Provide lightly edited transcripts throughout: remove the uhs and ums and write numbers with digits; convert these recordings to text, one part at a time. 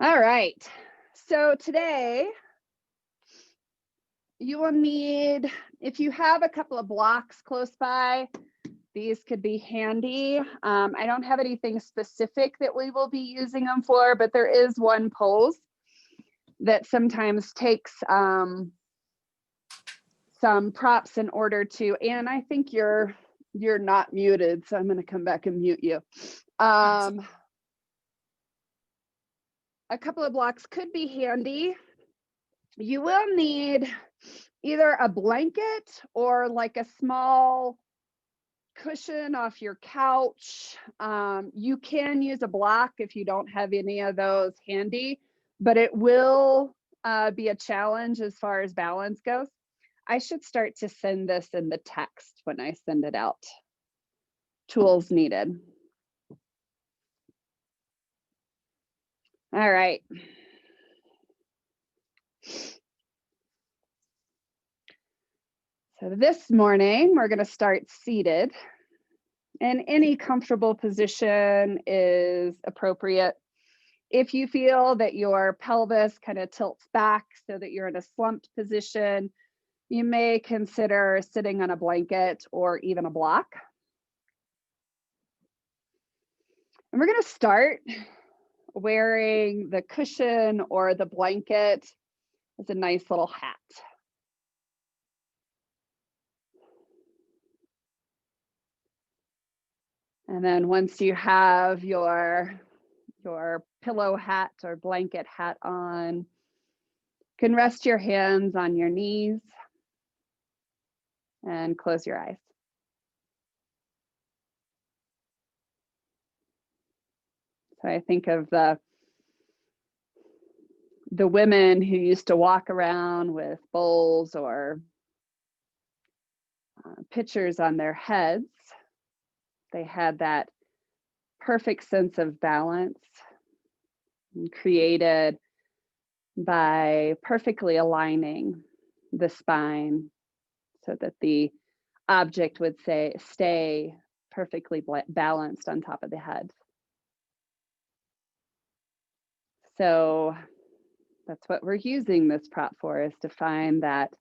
All right. So today you will need, if you have a couple of blocks close by, these could be handy. I don't have anything specific that we will be using them for, but there is one pose that sometimes takes some props in order to, and I think you're not muted, so I'm going to come back and mute you. A couple of blocks could be handy. You will need either a blanket or like a small cushion off your couch. You can use a block if you don't have any of those handy, but it will be a challenge as far as balance goes. I should start to send this in the text when I send it out. Tools needed. All right. So this morning, we're going to start seated, and any comfortable position is appropriate. If you feel that your pelvis kind of tilts back so that you're in a slumped position, you may consider sitting on a blanket or even a block. And we're going to start wearing the cushion or the blanket as a nice little hat. And then once you have your pillow hat or blanket hat on, you can rest your hands on your knees and close your eyes. So I think of the women who used to walk around with bowls or pitchers on their heads. They had that perfect sense of balance created by perfectly aligning the spine so that the object would stay perfectly balanced on top of the head. So that's what we're using this prop for, is to find that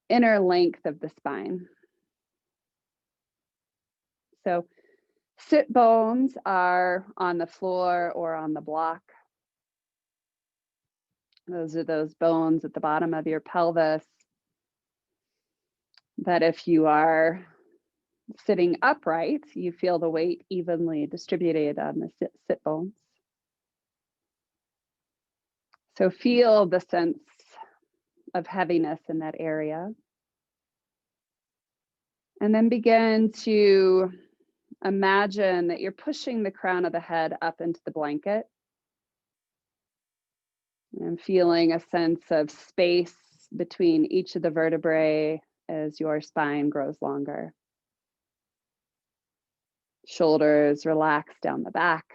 inner length of the spine. So sit bones are on the floor or on the block. Those are those bones at the bottom of your pelvis that if you are sitting upright, you feel the weight evenly distributed on the sit bones. So feel the sense of heaviness in that area. And then begin to imagine that you're pushing the crown of the head up into the blanket and feeling a sense of space between each of the vertebrae as your spine grows longer. Shoulders relax down the back.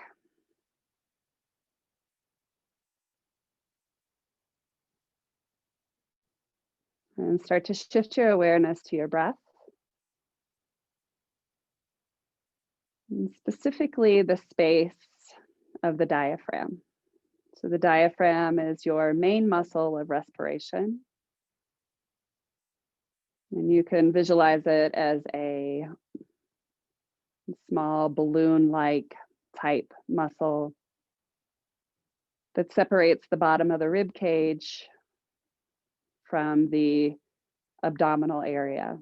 And start to shift your awareness to your breath. And specifically the space of the diaphragm. So the diaphragm is your main muscle of respiration. And you can visualize it as a small balloon-like type muscle that separates the bottom of the rib cage from the abdominal area.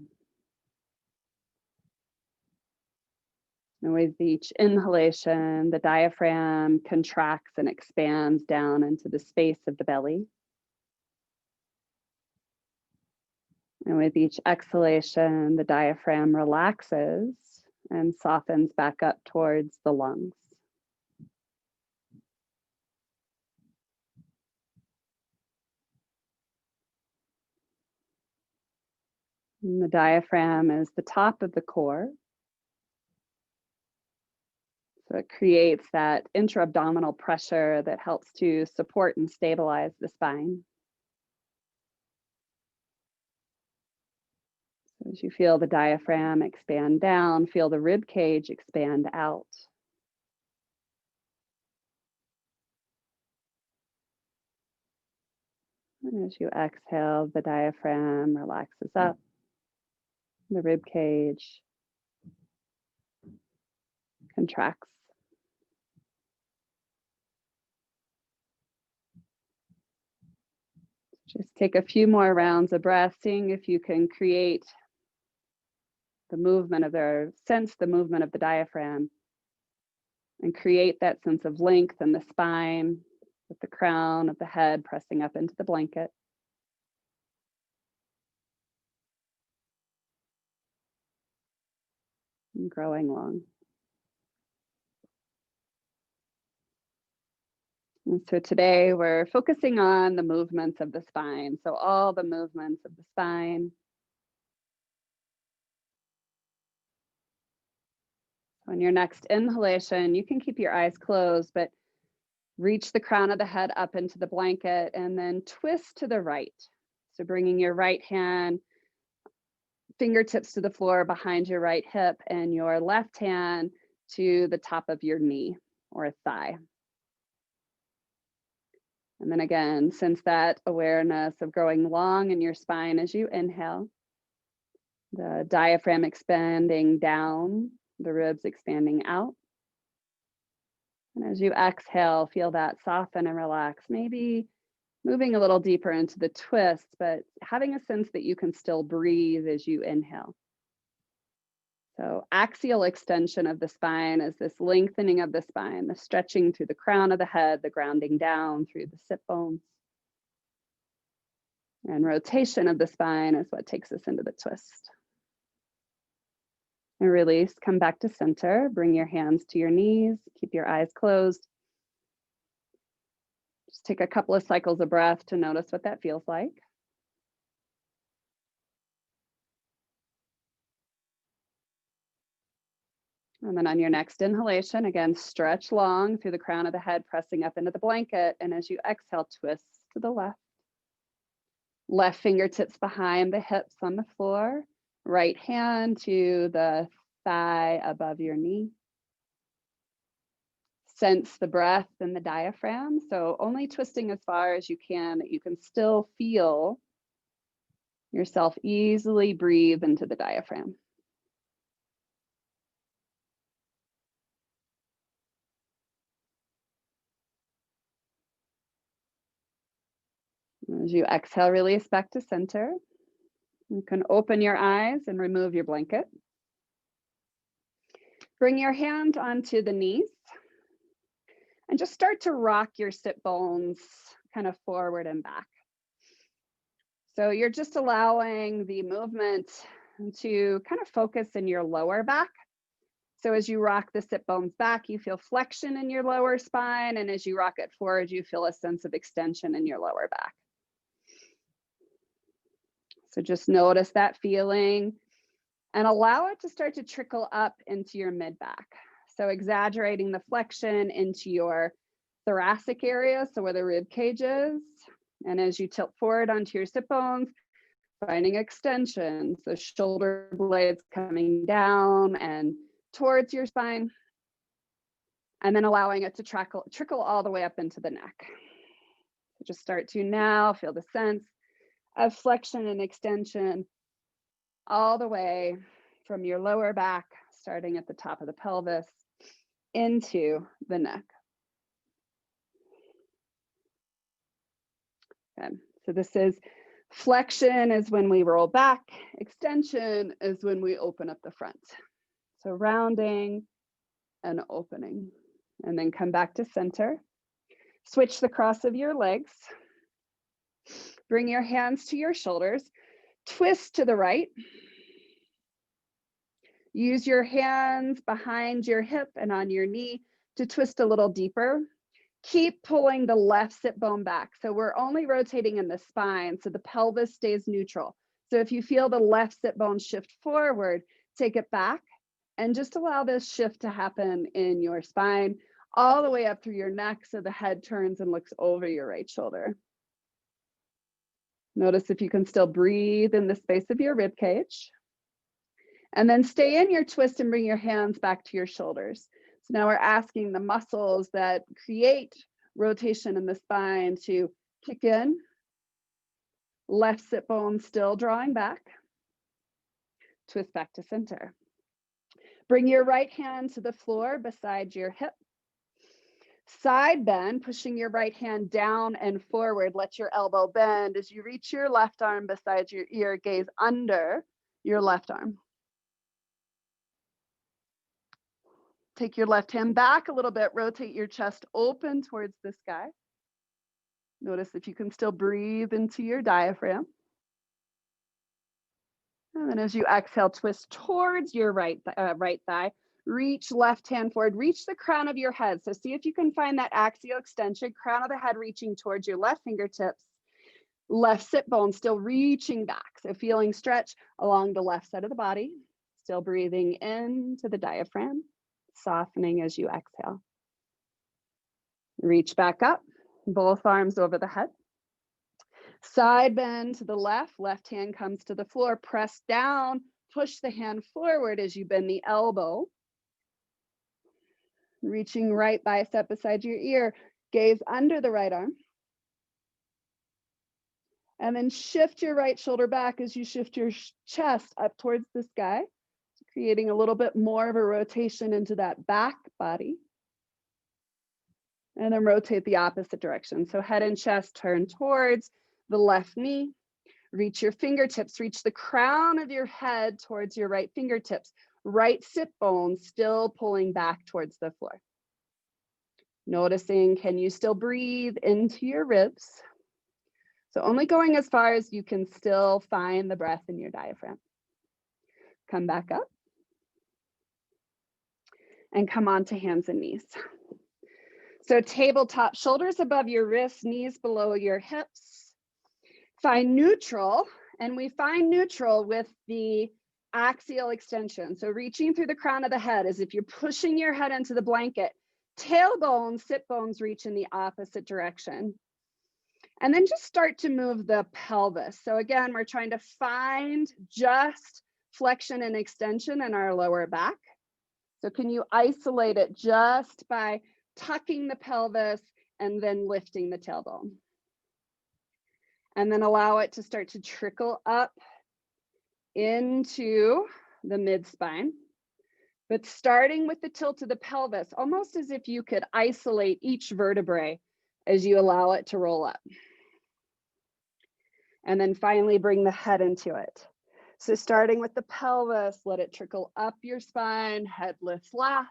And with each inhalation, the diaphragm contracts and expands down into the space of the belly. And with each exhalation, the diaphragm relaxes and softens back up towards the lungs. And the diaphragm is the top of the core. So it creates that intra-abdominal pressure that helps to support and stabilize the spine. So as you feel the diaphragm expand down, feel the rib cage expand out. And as you exhale, the diaphragm relaxes up, the rib cage contracts. Just take a few more rounds of breath, seeing if you can create the movement of sense the movement of the diaphragm and create that sense of length in the spine with the crown of the head pressing up into the blanket. And growing long. And so today we're focusing on the movements of the spine. So all the movements of the spine. On your next inhalation, you can keep your eyes closed, but reach the crown of the head up into the blanket and then twist to the right. So bringing your right hand, fingertips to the floor behind your right hip and your left hand to the top of your knee or thigh. And then again, sense that awareness of growing long in your spine as you inhale, the diaphragm expanding down, the ribs expanding out. And as you exhale, feel that soften and relax, maybe moving a little deeper into the twist, but having a sense that you can still breathe as you inhale. So axial extension of the spine is this lengthening of the spine, the stretching through the crown of the head, the grounding down through the sit bones. And rotation of the spine is what takes us into the twist. And release, come back to center, bring your hands to your knees, keep your eyes closed. Just take a couple of cycles of breath to notice what that feels like. And then on your next inhalation, again, stretch long through the crown of the head, pressing up into the blanket. And as you exhale, twist to the left. Left fingertips behind the hips on the floor. Right hand to the thigh above your knee. Sense the breath in the diaphragm. So only twisting as far as you can, that you can still feel yourself easily breathe into the diaphragm. As you exhale, release back to center. You can open your eyes and remove your blanket. Bring your hand onto the knees and just start to rock your sit bones kind of forward and back. So you're just allowing the movement to kind of focus in your lower back. So as you rock the sit bones back, you feel flexion in your lower spine. And as you rock it forward, you feel a sense of extension in your lower back. So just notice that feeling and allow it to start to trickle up into your mid back. So exaggerating the flexion into your thoracic area, so where the rib cage is. And as you tilt forward onto your sit bones, finding extension, so shoulder blades coming down and towards your spine, and then allowing it to trickle all the way up into the neck. So just start to now feel the sense of flexion and extension all the way from your lower back, starting at the top of the pelvis, into the neck. Okay, so this is flexion is when we roll back, extension is when we open up the front. So rounding and opening, and then come back to center. Switch the cross of your legs. Bring your hands to your shoulders. Twist to the right. Use your hands behind your hip and on your knee to twist a little deeper. Keep pulling the left sit bone back. So we're only rotating in the spine, so the pelvis stays neutral. So if you feel the left sit bone shift forward, take it back and just allow this shift to happen in your spine all the way up through your neck so the head turns and looks over your right shoulder. Notice if you can still breathe in the space of your rib cage. And then stay in your twist and bring your hands back to your shoulders. So now we're asking the muscles that create rotation in the spine to kick in Left sit bone still drawing back. Twist back to center. Bring your right hand to the floor beside your hip. Side bend, pushing your right hand down and forward. Let your elbow bend as you reach your left arm beside your ear. Gaze under your left arm. Take your left hand back a little bit. Rotate your chest open towards the sky. Notice if you can still breathe into your diaphragm. And then as you exhale, twist towards your right thigh. Reach left hand forward. Reach the crown of your head. So see if you can find that axial extension, crown of the head reaching towards your left fingertips. Left sit bone still reaching back. So feeling stretch along the left side of the body. Still breathing into the diaphragm, softening as you exhale. Reach back up, both arms over the head. Side bend to the left, left hand comes to the floor, press down, push the hand forward as you bend the elbow. Reaching right bicep beside your ear, gaze under the right arm. And then shift your right shoulder back as you shift your chest up towards the sky, creating a little bit more of a rotation into that back body. And then rotate the opposite direction. So head and chest turn towards the left knee. Reach your fingertips, reach the crown of your head towards your right fingertips. Right sit bone still pulling back towards the floor. Noticing, can you still breathe into your ribs? So only going as far as you can still find the breath in your diaphragm. Come back up. And come on to hands and knees. So tabletop, shoulders above your wrists, knees below your hips. Find neutral, and we find neutral with the axial extension. So reaching through the crown of the head as if you're pushing your head into the blanket. Tailbone, sit bones reach in the opposite direction. And then just start to move the pelvis. So again, we're trying to find just flexion and extension in our lower back. So can you isolate it just by tucking the pelvis and then lifting the tailbone? And then allow it to start to trickle up into the mid-spine. But starting with the tilt of the pelvis, almost as if you could isolate each vertebrae as you allow it to roll up. And then finally bring the head into it. So starting with the pelvis, let it trickle up your spine, head lifts last.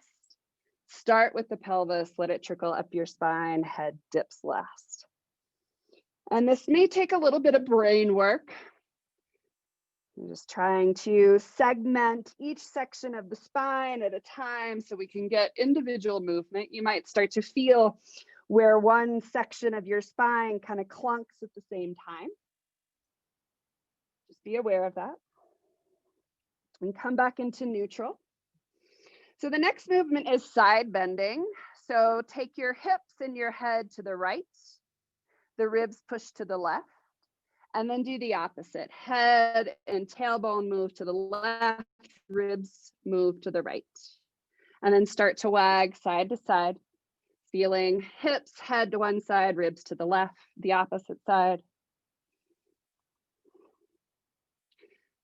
Start with the pelvis, let it trickle up your spine, head dips last. And this may take a little bit of brain work. I'm just trying to segment each section of the spine at a time so we can get individual movement. You might start to feel where one section of your spine kind of clunks at the same time. Just be aware of that. And come back into neutral. So the next movement is side bending. So take your hips and your head to the right, the ribs push to the left, and then do the opposite. Head and tailbone move to the left, ribs move to the right. And then start to wag side to side, feeling hips, head to one side, ribs to the left, the opposite side.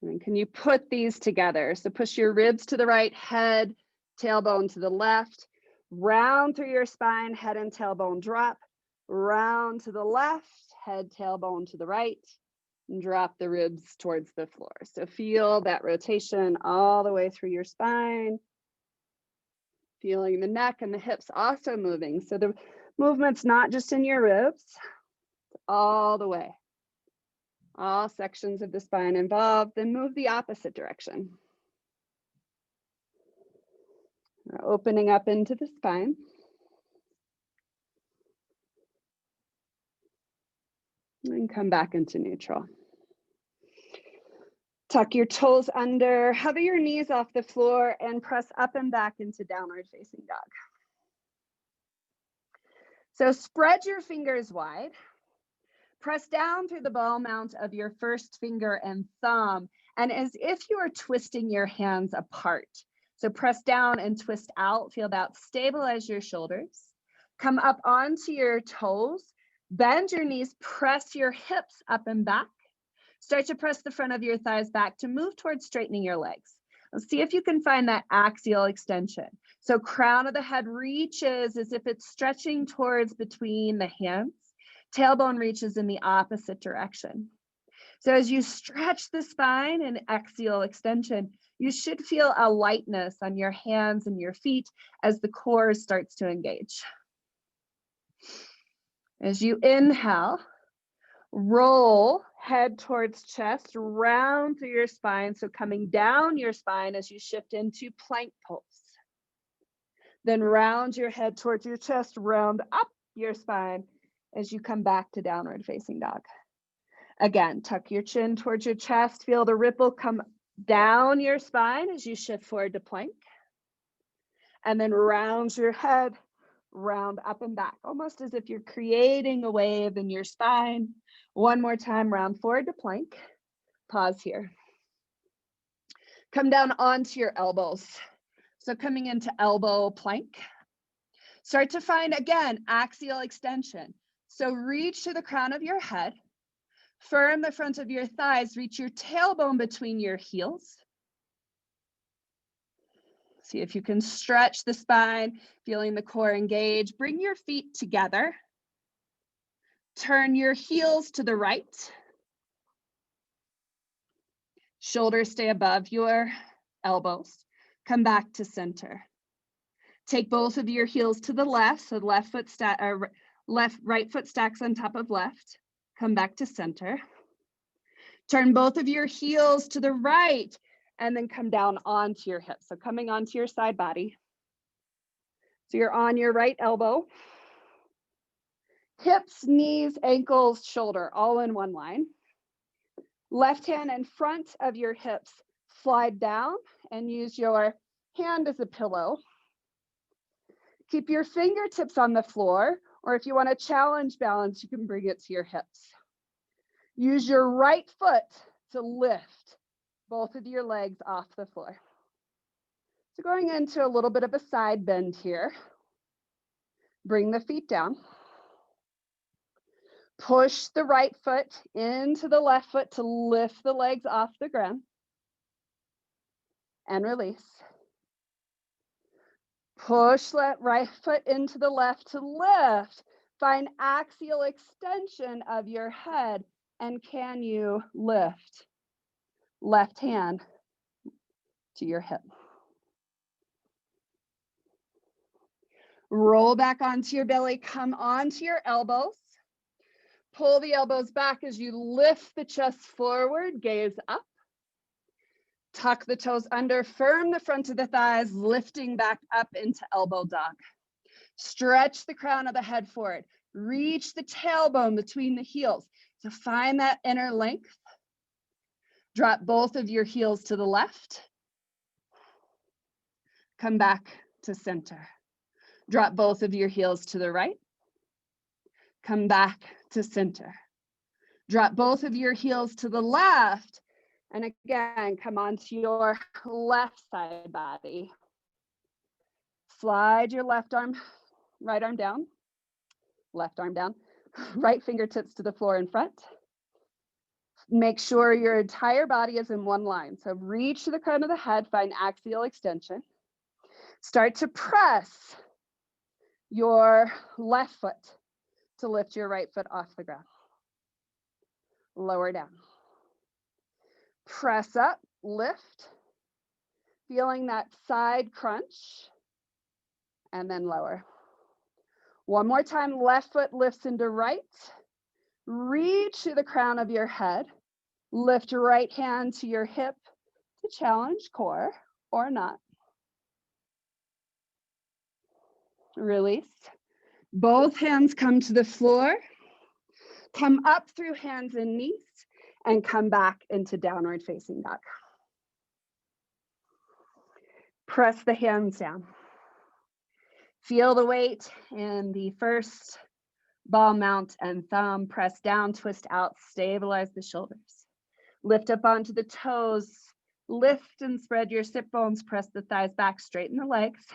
And can you put these together? So push your ribs to the right, head, tailbone to the left, round through your spine, head and tailbone drop, round to the left, head, tailbone to the right, and drop the ribs towards the floor. So feel that rotation all the way through your spine, feeling the neck and the hips also moving. So the movement's not just in your ribs, all the way. All sections of the spine involved, then move the opposite direction. We're opening up into the spine. And come back into neutral. Tuck your toes under, hover your knees off the floor, and press up and back into downward facing dog. So spread your fingers wide. Press down through the ball mount of your first finger and thumb, and as if you are twisting your hands apart. So press down and twist out, feel that, stabilize your shoulders. Come up onto your toes, bend your knees, press your hips up and back, Start to press the front of your thighs back to move towards straightening your legs. Let's see if you can find that axial extension. So crown of the head reaches as if it's stretching towards between the hands. Tailbone reaches in the opposite direction. So as you stretch the spine in axial extension, you should feel a lightness on your hands and your feet as the core starts to engage. As you inhale, roll head towards chest, round through your spine. So coming down your spine as you shift into plank pose. Then round your head towards your chest, round up your spine as you come back to downward facing dog. Again, tuck your chin towards your chest, feel the ripple come down your spine as you shift forward to plank. And then round your head, round up and back, almost as if you're creating a wave in your spine. One more time, round forward to plank. Pause here. Come down onto your elbows. So coming into elbow plank. Start to find, again, axial extension. So reach to the crown of your head. Firm the front of your thighs, reach your tailbone between your heels. See if you can stretch the spine, feeling the core engage. Bring your feet together. Turn your heels to the right. Shoulders stay above your elbows. Come back to center. Take both of your heels to the left, so right foot stacks on top of left. Come back to center. Turn both of your heels to the right and then come down onto your hips. So coming onto your side body. So you're on your right elbow. Hips, knees, ankles, shoulder, all in one line. Left hand in front of your hips, slide down and use your hand as a pillow. Keep your fingertips on the floor, or if you want to challenge balance, you can bring it to your hips. Use your right foot to lift both of your legs off the floor. So going into a little bit of a side bend here. Bring the feet down. Push the right foot into the left foot to lift the legs off the ground. And release. Push that right foot into the left to lift. Find axial extension of your head. And can you lift? Left hand to your hip. Roll back onto your belly, come onto your elbows. Pull the elbows back as you lift the chest forward, gaze up. Tuck the toes under, firm the front of the thighs, lifting back up into elbow dog. Stretch the crown of the head forward. Reach the tailbone between the heels. So find that inner length. Drop both of your heels to the left. Come back to center. Drop both of your heels to the right. Come back to center. Drop both of your heels to the left. And again, come onto your left side body. Slide your left arm, right arm down. Left arm down. Right fingertips to the floor in front. Make sure your entire body is in one line. So reach to the crown of the head, find axial extension. Start to press your left foot to lift your right foot off the ground. Lower down. Press up, lift. Feeling that side crunch. And then lower. One more time, left foot lifts into right. Reach to the crown of your head. Lift your right hand to your hip to challenge core or not. Release. Both hands come to the floor. Come up through hands and knees and come back into downward facing dog. Press the hands down. Feel the weight in the first ball mount and thumb. Press down, twist out, stabilize the shoulders. Lift up onto the toes. Lift and spread your sit bones. Press the thighs back, straighten the legs.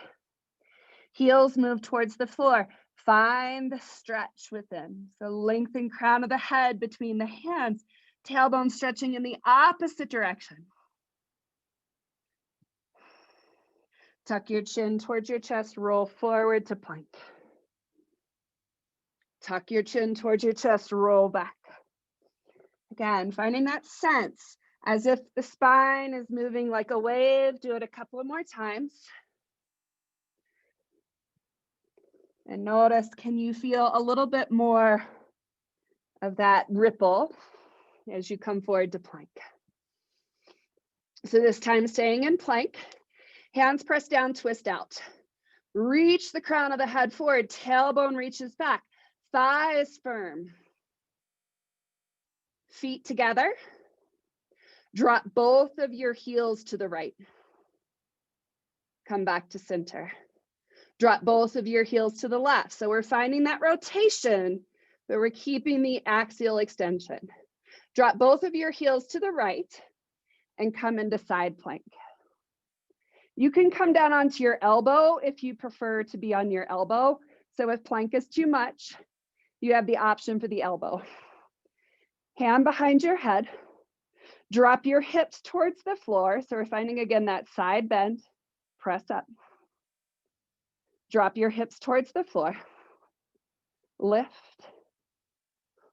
Heels move towards the floor. Find the stretch within. So lengthen crown of the head between the hands. Tailbone stretching in the opposite direction. Tuck your chin towards your chest, roll forward to plank. Tuck your chin towards your chest, roll back. Again, finding that sense as if the spine is moving like a wave. Do it a couple of more times. And notice, can you feel a little bit more of that ripple as you come forward to plank? So this time staying in plank, hands press down, twist out. Reach the crown of the head forward, tailbone reaches back, thighs firm. Feet together. Drop both of your heels to the right. Come back to center. Drop both of your heels to the left. So we're finding that rotation, but we're keeping the axial extension. Drop both of your heels to the right and come into side plank. You can come down onto your elbow if you prefer to be on your elbow. So if plank is too much, you have the option for the elbow. Hand behind your head. Drop your hips towards the floor. So we're finding again that side bend, press up. Drop your hips towards the floor. Lift.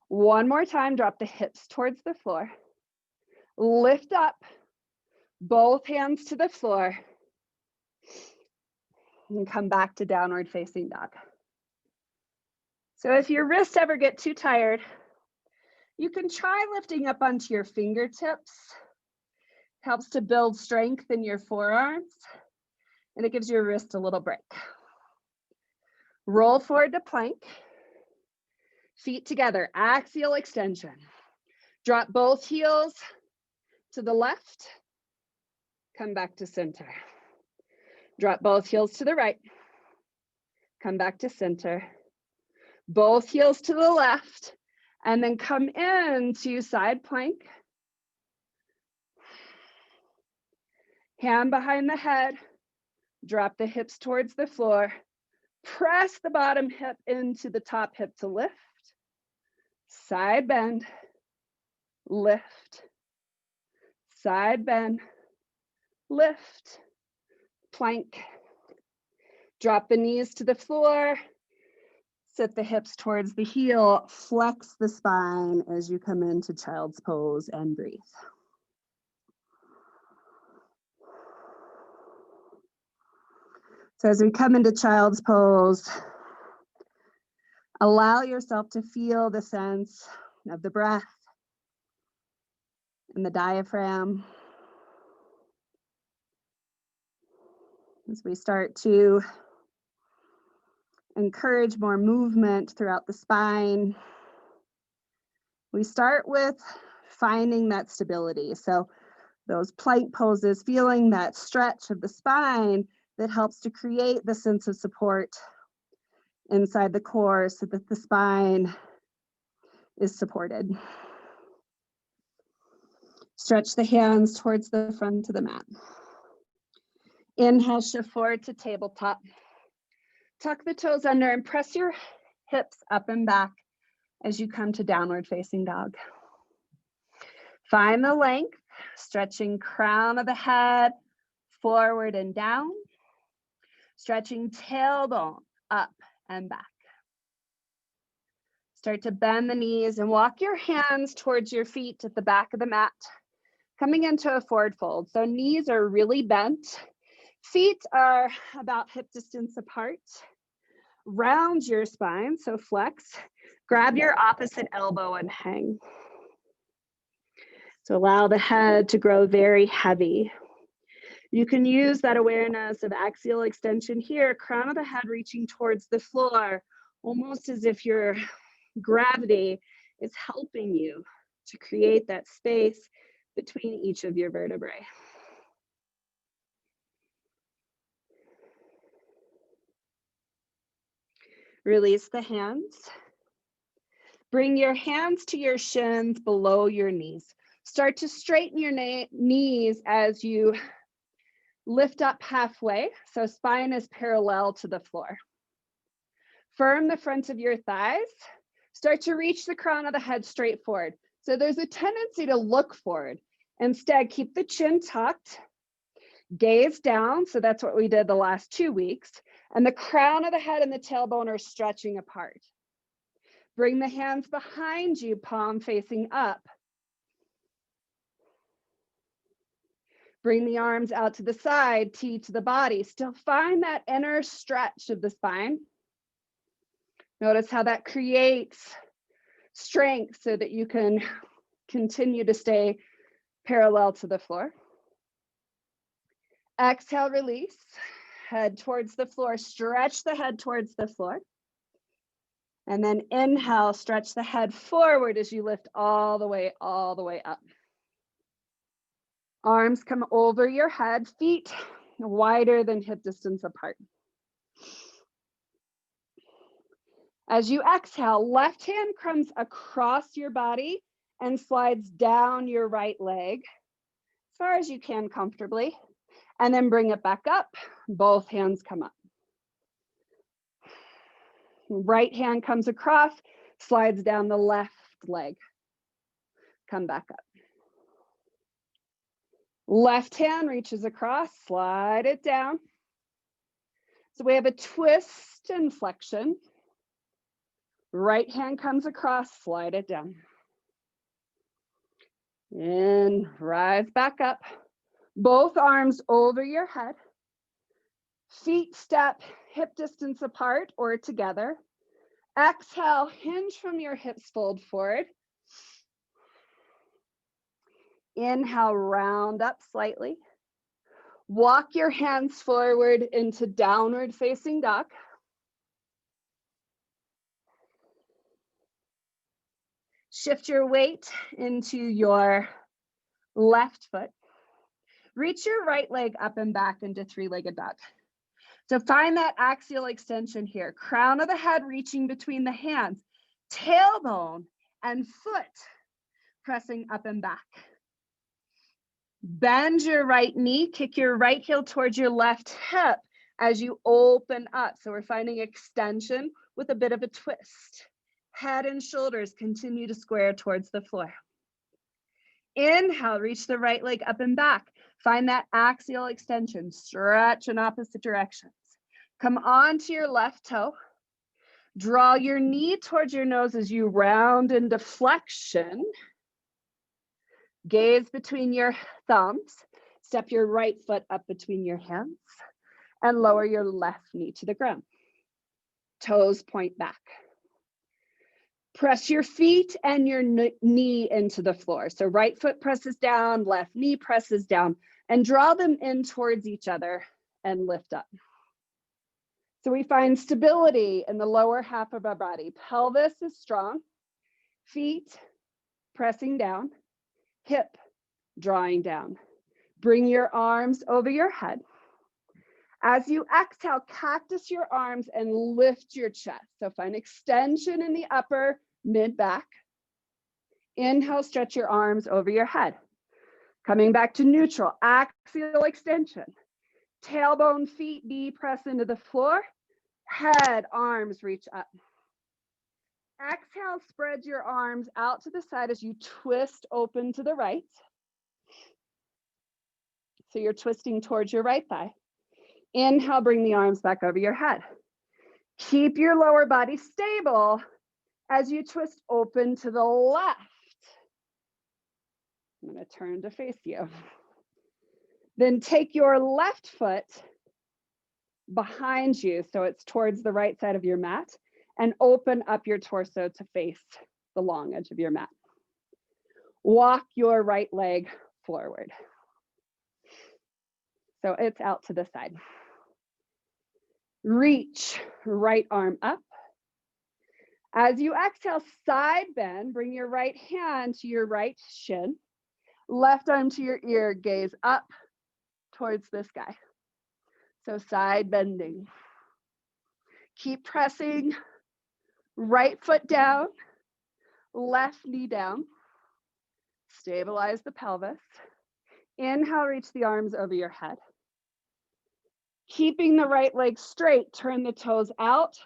One more time, drop the hips towards the floor. Lift up, both hands to the floor. And come back to downward facing dog. So if your wrists ever get too tired, you can try lifting up onto your fingertips. Helps to build strength in your forearms, and it gives your wrist a little break. Roll forward to plank. Feet together, axial extension. Drop both heels to the left. Come back to center. Drop both heels to the right. Come back to center. Both heels to the left, and then come into side plank. Hand behind the head. Drop the hips towards the floor. Press the bottom hip into the top hip to lift. Side bend. Lift. Side bend. Lift. Plank. Drop the knees to the floor. Sit the hips towards the heel. Flex the spine as you come into child's pose and breathe. So as we come into child's pose, allow yourself to feel the sense of the breath and the diaphragm. As we start to encourage more movement throughout the spine, we start with finding that stability. So those plank poses, feeling that stretch of the spine that helps to create the sense of support inside the core so that the spine is supported. Stretch the hands towards the front of the mat. Inhale, shift forward to tabletop. Tuck the toes under and press your hips up and back as you come to downward facing dog. Find the length, stretching crown of the head, forward and down. Stretching tailbone up and back. Start to bend the knees and walk your hands towards your feet at the back of the mat, coming into a forward fold. So knees are really bent. Feet are about hip distance apart. Round your spine, so flex. Grab your opposite elbow and hang. So allow the head to grow very heavy. You can use that awareness of axial extension here, crown of the head reaching towards the floor, almost as if your gravity is helping you to create that space between each of your vertebrae. Release the hands. Bring your hands to your shins below your knees. Start to straighten your knees as you lift up halfway, so spine is parallel to the floor. Firm the front of your thighs. Start to reach the crown of the head straight forward. So there's a tendency to look forward. Instead, keep the chin tucked, gaze down. So that's what we did the last 2 weeks. And the crown of the head and the tailbone are stretching apart. Bring the hands behind you, palm facing up. Bring the arms out to the side, T to the body. Still find that inner stretch of the spine. Notice how that creates strength so that you can continue to stay parallel to the floor. Exhale, release. Head towards the floor. Stretch the head towards the floor. And then inhale, stretch the head forward as you lift all the way up. Arms come over your head, feet wider than hip distance apart. As you exhale, left hand comes across your body and slides down your right leg as far as you can comfortably. And then bring it back up. Both hands come up. Right hand comes across, slides down the left leg. Come back up. Left hand reaches across, slide it down. So we have a twist and flexion. Right hand comes across, slide it down. And rise back up. Both arms over your head. Feet step hip distance apart or together. Exhale, hinge from your hips, fold forward. Inhale, round up slightly. Walk your hands forward into downward facing dog. Shift your weight into your left foot. Reach your right leg up and back into three-legged dog. So find that axial extension here. Crown of the head reaching between the hands. Tailbone and foot pressing up and back. Bend your right knee, kick your right heel towards your left hip as you open up. So we're finding extension with a bit of a twist. Head and shoulders continue to square towards the floor. Inhale, reach the right leg up and back. Find that axial extension, stretch in opposite directions. Come onto your left toe. Draw your knee towards your nose as you round into flexion. Gaze between your thumbs. Step your right foot up between your hands and lower your left knee to the ground. Toes point back. Press your feet and your knee into the floor. So right foot presses down, left knee presses down, and draw them in towards each other and lift up. So we find stability in the lower half of our body. Pelvis is strong, feet pressing down, hip drawing down. Bring your arms over your head. As you exhale, cactus your arms and lift your chest. So find extension in the upper mid-back. Inhale, stretch your arms over your head. Coming back to neutral, axial extension. Tailbone, feet, knee press into the floor. Head, arms reach up. Exhale, spread your arms out to the side as you twist open to the right. So you're twisting towards your right thigh. Inhale, bring the arms back over your head. Keep your lower body stable as you twist open to the left. I'm going to turn to face you. Then take your left foot behind you, so it's towards the right side of your mat, and open up your torso to face the long edge of your mat. Walk your right leg forward. So it's out to the side. Reach right arm up. As you exhale, side bend, bring your right hand to your right shin, left arm to your ear, gaze up towards the sky. So side bending. Keep pressing, right foot down, left knee down. Stabilize the pelvis. Inhale, reach the arms over your head. Keeping the right leg straight, turn the toes out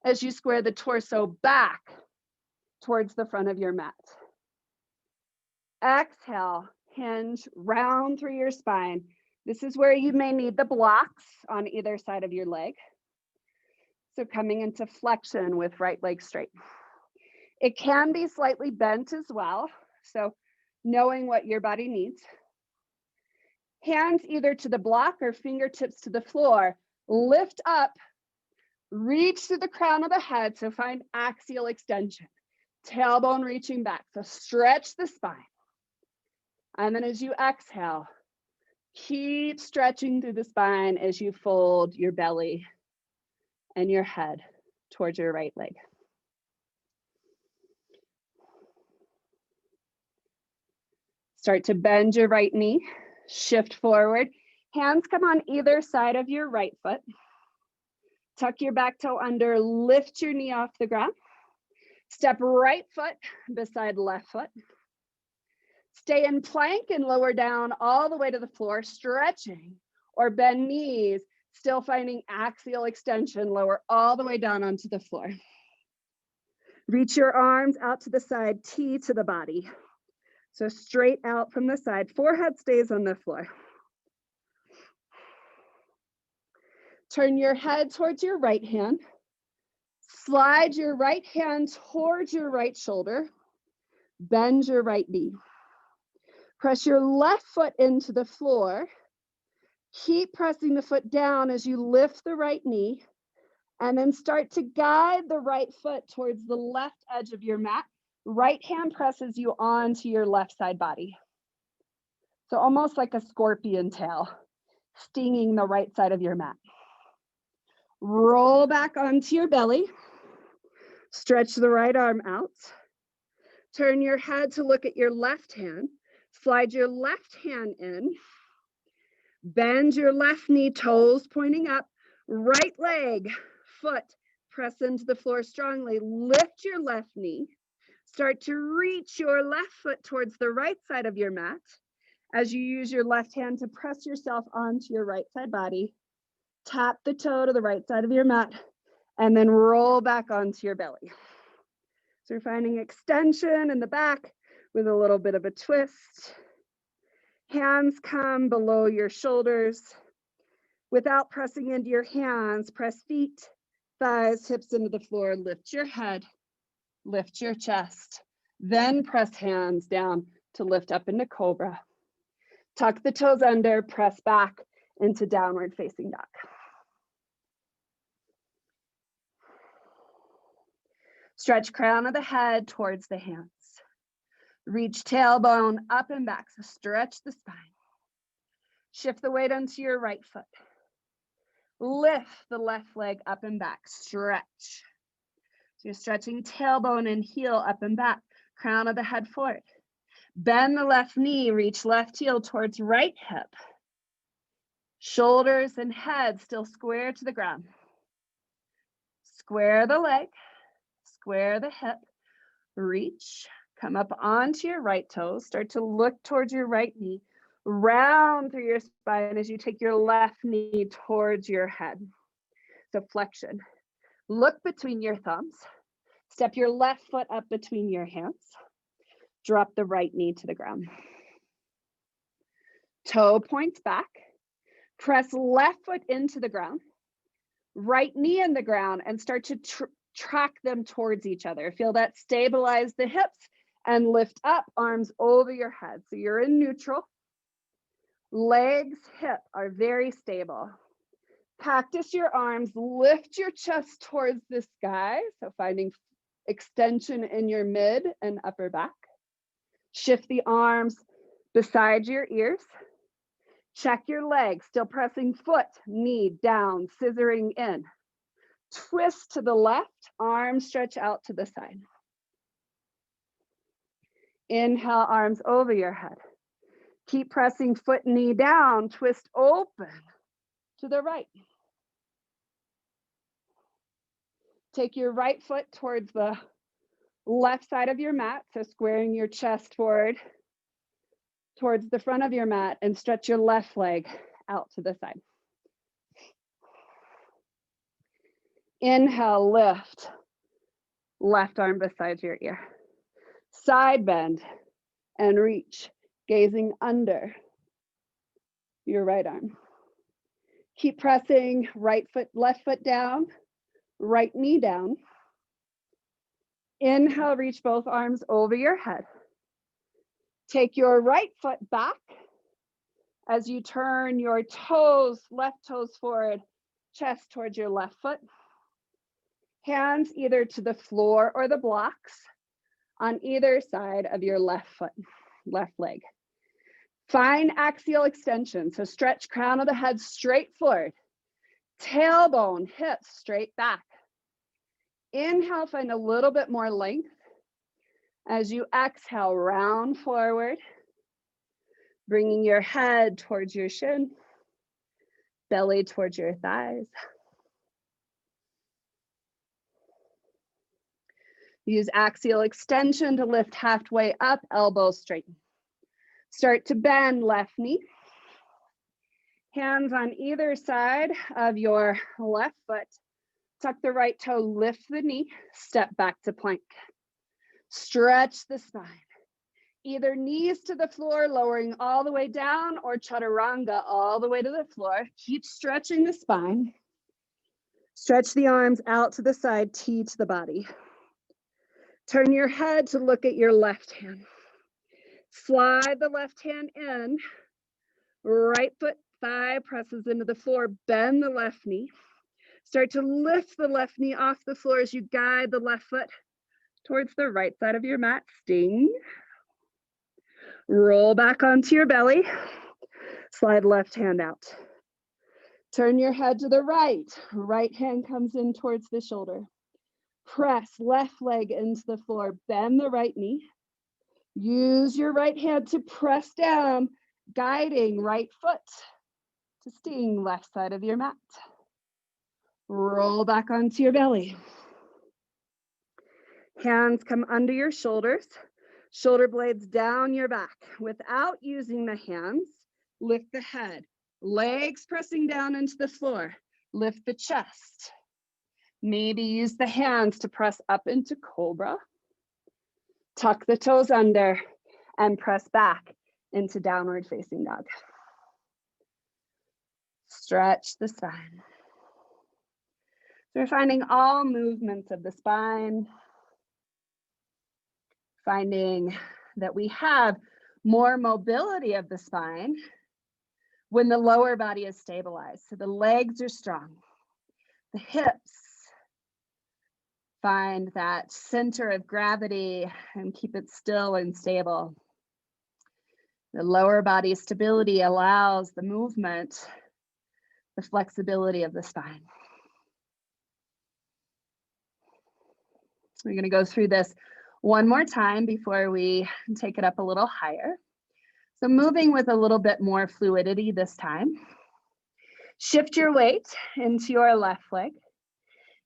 as you square the torso back towards the front of your mat. Exhale, hinge, round through your spine. This is where you may need the blocks on either side of your leg. So coming into flexion with right leg straight. It can be slightly bent as well. So knowing what your body needs. Hands either to the block or fingertips to the floor. Lift up, reach to the crown of the head. So find axial extension. Tailbone reaching back. So stretch the spine. And then as you exhale, keep stretching through the spine as you fold your belly and your head towards your right leg. Start to bend your right knee, shift forward. Hands come on either side of your right foot. Tuck your back toe under, lift your knee off the ground. Step right foot beside left foot. Stay in plank and lower down all the way to the floor, stretching, or bend knees, still finding axial extension, lower all the way down onto the floor. Reach your arms out to the side, T to the body. So straight out from the side, forehead stays on the floor. Turn your head towards your right hand. Slide your right hand towards your right shoulder. Bend your right knee. Press your left foot into the floor. Keep pressing the foot down as you lift the right knee, and then start to guide the right foot towards the left edge of your mat. Right hand presses you onto your left side body. So almost like a scorpion tail, stinging the right side of your mat. Roll back onto your belly. Stretch the right arm out. Turn your head to look at your left hand. Slide your left hand in. Bend your left knee, toes pointing up. Right leg, foot, press into the floor strongly. Lift your left knee. Start to reach your left foot towards the right side of your mat as you use your left hand to press yourself onto your right side body. Tap the toe to the right side of your mat and then roll back onto your belly. So you're finding extension in the back with a little bit of a twist. Hands come below your shoulders. Without pressing into your hands, press feet, thighs, hips into the floor. Lift your head, lift your chest. Then press hands down to lift up into cobra. Tuck the toes under, press back into downward facing dog. Stretch crown of the head towards the hands. Reach tailbone up and back, so stretch the spine. Shift the weight onto your right foot. Lift the left leg up and back, stretch. So you're stretching tailbone and heel up and back, crown of the head forward. Bend the left knee, reach left heel towards right hip. Shoulders and head still square to the ground. Square the leg, square the hip, reach, come up onto your right toes, start to look towards your right knee, round through your spine as you take your left knee towards your head. So flexion. Look between your thumbs. Step your left foot up between your hands. Drop the right knee to the ground. Toe points back. Press left foot into the ground. Right knee in the ground and start to track them towards each other. Feel that stabilize the hips and lift up, arms over your head. So you're in neutral. Legs, hip are very stable. Practice your arms, lift your chest towards the sky. So finding extension in your mid and upper back. Shift the arms beside your ears. Check your legs, still pressing foot, knee down, scissoring in. Twist to the left, arms stretch out to the side. Inhale, arms over your head. Keep pressing foot, knee down, twist open to the right. Take your right foot towards the left side of your mat, so squaring your chest forward towards the front of your mat and stretch your left leg out to the side. Inhale, lift, left arm beside your ear. Side bend, and reach, gazing under your right arm. Keep pressing right foot, left foot down, right knee down. Inhale, reach both arms over your head. Take your right foot back as you turn your toes, left toes forward, chest towards your left foot. Hands either to the floor or the blocks on either side of your left foot, left leg. Find axial extension. So stretch crown of the head straight forward. Tailbone, hips straight back. Inhale, find a little bit more length. As you exhale, round forward, bringing your head towards your shin, belly towards your thighs. Use axial extension to lift halfway up, elbows straighten. Start to bend left knee. Hands on either side of your left foot. Tuck the right toe, lift the knee, step back to plank. Stretch the spine. Either knees to the floor, lowering all the way down, or chaturanga all the way to the floor. Keep stretching the spine. Stretch the arms out to the side, T to the body. Turn your head to look at your left hand. Slide the left hand in. Right foot thigh presses into the floor. Bend the left knee. Start to lift the left knee off the floor as you guide the left foot towards the right side of your mat. Sting. Roll back onto your belly. Slide left hand out. Turn your head to the right. Right hand comes in towards the shoulder. Press left leg into the floor. Bend the right knee. Use your right hand to press down, guiding right foot to sting left side of your mat. Roll back onto your belly. Hands come under your shoulders, shoulder blades down your back. Without using the hands, lift the head. Legs pressing down into the floor. Lift the chest. Maybe use the hands to press up into cobra. Tuck the toes under and press back into downward facing dog. Stretch the spine. So we're finding all movements of the spine, finding that we have more mobility of the spine when the lower body is stabilized. So the legs are strong, the hips find that center of gravity and keep it still and stable. The lower body stability allows the movement, the flexibility of the spine. We're going to go through this one more time before we take it up a little higher. So moving with a little bit more fluidity this time. Shift your weight into your left leg.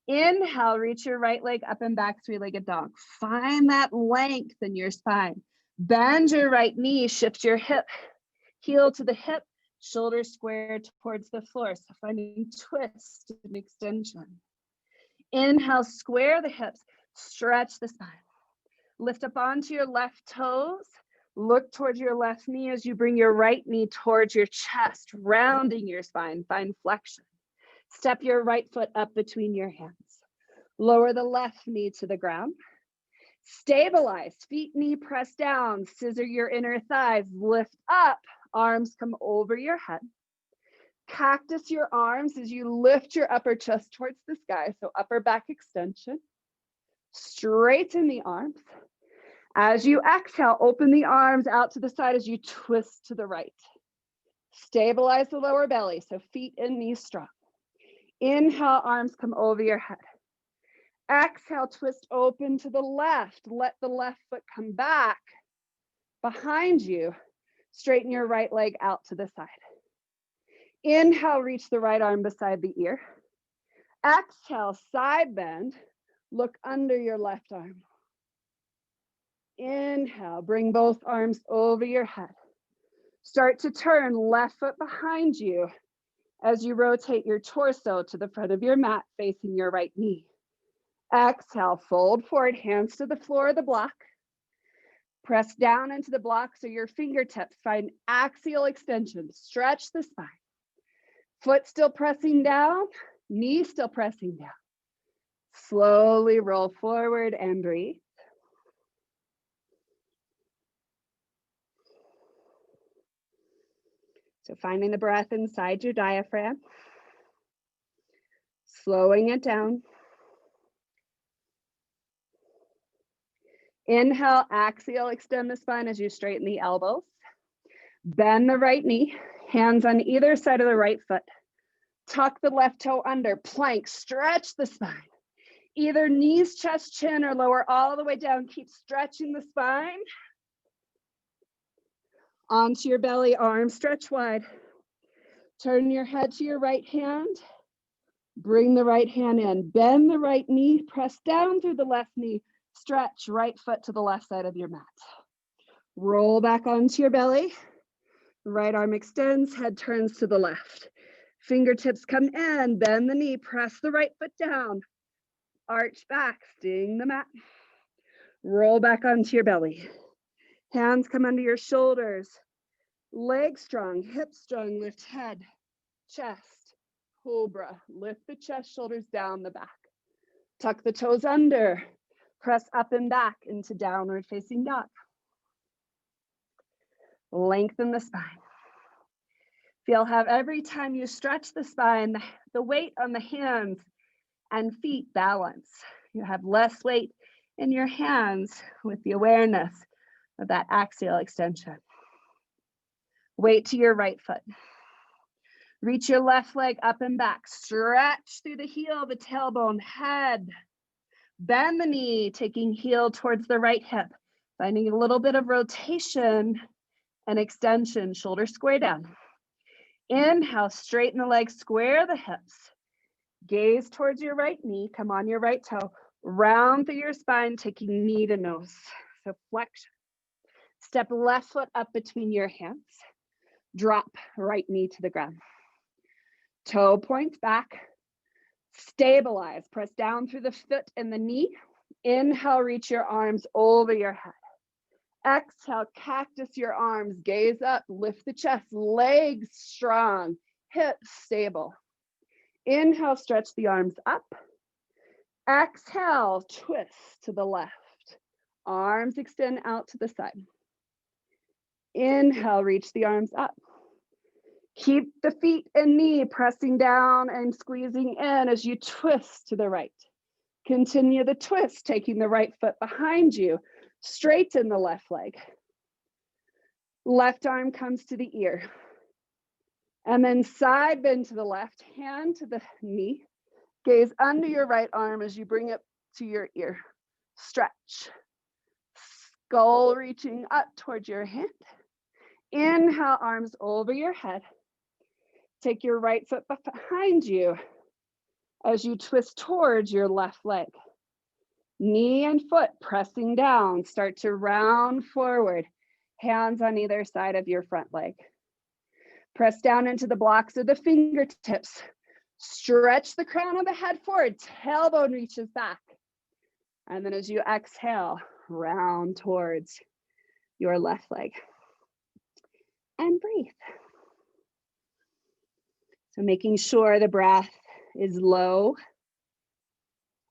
Inhale, reach your right leg up and back, three-legged dog. Find that length in your spine. Bend your right knee, shift your hip, heel to the hip, shoulder square towards the floor. So finding twist and extension. Inhale, square the hips, stretch the spine. Lift up onto your left toes. Look towards your left knee as you bring your right knee towards your chest, rounding your spine. Find flexion. Step your right foot up between your hands. Lower the left knee to the ground. Stabilize, feet, knee press down. Scissor your inner thighs. Lift up, arms come over your head. Cactus your arms as you lift your upper chest towards the sky. So upper back extension. Straighten the arms. As you exhale, open the arms out to the side as you twist to the right. Stabilize the lower belly, so feet and knees strong. Inhale, arms come over your head. Exhale, twist open to the left. Let the left foot come back behind you. Straighten your right leg out to the side. Inhale, reach the right arm beside the ear. Exhale, side bend. Look under your left arm. Inhale, bring both arms over your head. Start to turn left foot behind you as you rotate your torso to the front of your mat facing your right knee. Exhale, fold forward, hands to the floor of the block. Press down into the blocks or your fingertips. Find axial extension. Stretch the spine. Foot still pressing down, knee still pressing down. Slowly roll forward and breathe. So finding the breath inside your diaphragm. Slowing it down. Inhale, axial, extend the spine as you straighten the elbows. Bend the right knee, hands on either side of the right foot. Tuck the left toe under, plank, stretch the spine. Either knees, chest, chin, or lower all the way down. Keep stretching the spine. Onto your belly, arms stretch wide. Turn your head to your right hand. Bring the right hand in. Bend the right knee, press down through the left knee. Stretch right foot to the left side of your mat. Roll back onto your belly. Right arm extends, head turns to the left. Fingertips come in, bend the knee, press the right foot down. Arch back, sting the mat. Roll back onto your belly. Hands come under your shoulders. Legs strong, hips strong, lift head, chest, cobra. Lift the chest, shoulders down the back. Tuck the toes under. Press up and back into downward facing dog. Lengthen the spine. Feel how every time you stretch the spine, the weight on the hands and feet balance. You have less weight in your hands with the awareness of that axial extension. Weight to your right foot. Reach your left leg up and back. Stretch through the heel, the tailbone, head. Bend the knee, taking heel towards the right hip, finding a little bit of rotation and extension, shoulders square down. Inhale, straighten the legs, square the hips. Gaze towards your right knee, come on your right toe, round through your spine, taking knee to nose. So flexion. Step left foot up between your hands. Drop right knee to the ground. Toe points back. Stabilize, press down through the foot and the knee. Inhale, reach your arms over your head. Exhale, cactus your arms, gaze up, lift the chest, legs strong, hips stable. Inhale, stretch the arms up. Exhale, twist to the left. Arms extend out to the side. Inhale, reach the arms up. Keep the feet and knee pressing down and squeezing in as you twist to the right. Continue the twist, taking the right foot behind you. Straighten the left leg. Left arm comes to the ear. And then side bend to the left, hand to the knee. Gaze under your right arm as you bring it to your ear. Stretch. Skull reaching up towards your hand. Inhale, arms over your head. Take your right foot behind you as you twist towards your left leg. Knee and foot pressing down. Start to round forward. Hands on either side of your front leg. Press down into the blocks of the fingertips. Stretch the crown of the head forward. Tailbone reaches back. And then as you exhale, round towards your left leg. And breathe. So making sure the breath is low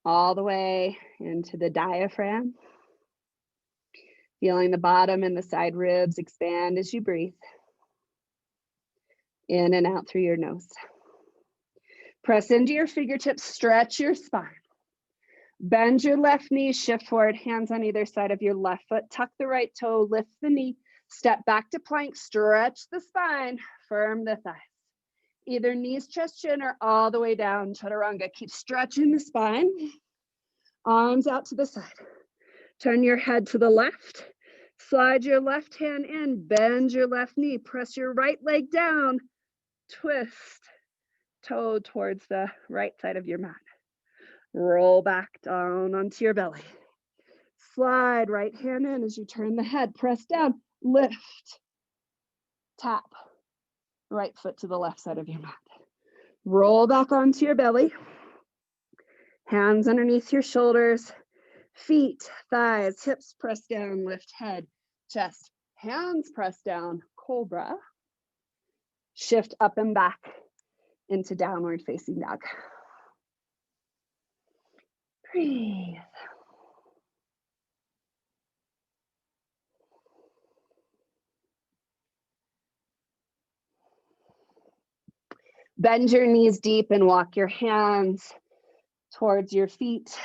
all the way into the diaphragm. Feeling the bottom and the side ribs expand as you breathe. In and out through your nose. Press into your fingertips, stretch your spine. Bend your left knee, shift forward, hands on either side of your left foot. Tuck the right toe, lift the knee, step back to plank, stretch the spine, firm the thighs. Either knees, chest, chin, or all the way down, chaturanga. Keep stretching the spine. Arms out to the side. Turn your head to the left. Slide your left hand in, bend your left knee, press your right leg down, twist, toe towards the right side of your mat. Roll back down onto your belly. Slide right hand in as you turn the head, press down, lift, tap. Right foot to the left side of your mat. Roll back onto your belly. Hands underneath your shoulders. Feet, thighs, hips press down, lift head. chest. Hands press down, cobra. Shift up and back into downward facing dog. Breathe. Bend your knees deep and walk your hands towards your feet.